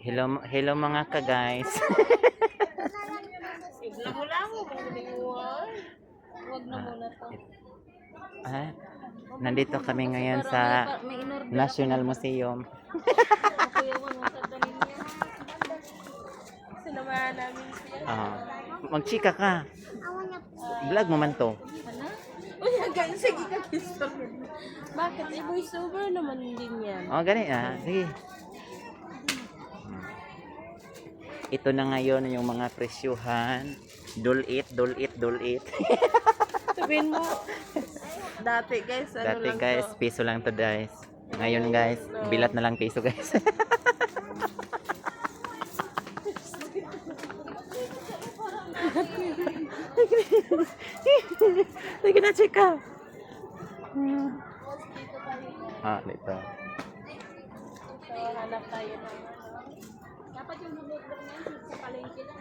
Hello, hello mga ka guys. Huwag na muna to. Ah, nandito kami ngayon sa National Museum. Makuyawan mo sa tanin niya. Sinamahan namin siya. Magchika ka. Vlog mo man to. Ano? Uy, hanggang sige ka kisto. Bakit? Voice over naman din yan. Gani na. Sige. Ito na ngayon yung mga presyuhan. Dulit. Sabihin mo, dati guys, ano Dati lang guys, to. piso lang to guys. Ngayon guys, bilat na lang piso guys. Sige na, chika. Dito. So, hanap tayo ng ano. Dapat yung bumibig na yun sa palengke lang.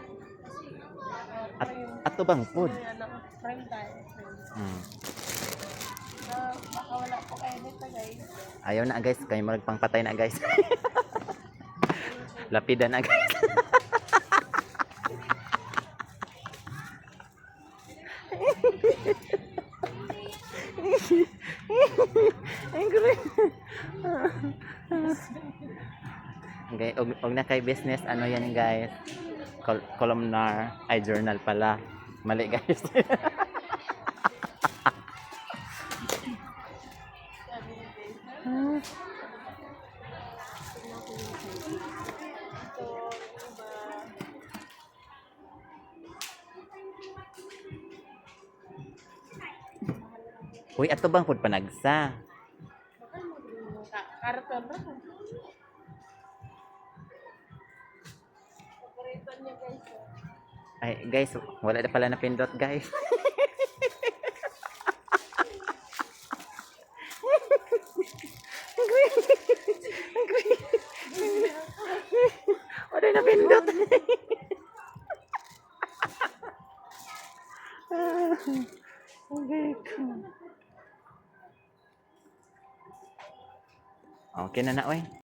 Ato bang food? Ano, frame tayo. So, baka wala po kayo dito guys. Ayaw na guys, kayo magpangpatay na guys. Lapida na guys. Okay, og na kay business ano yan guys. Columnar, ay journal pala. Mali guys. Uy, ato bang food panagsa? Karton na. Paborito niya guys. Ay, guys, wala na pala na pindot, guys. Wala na pindot. Okay na na, oy.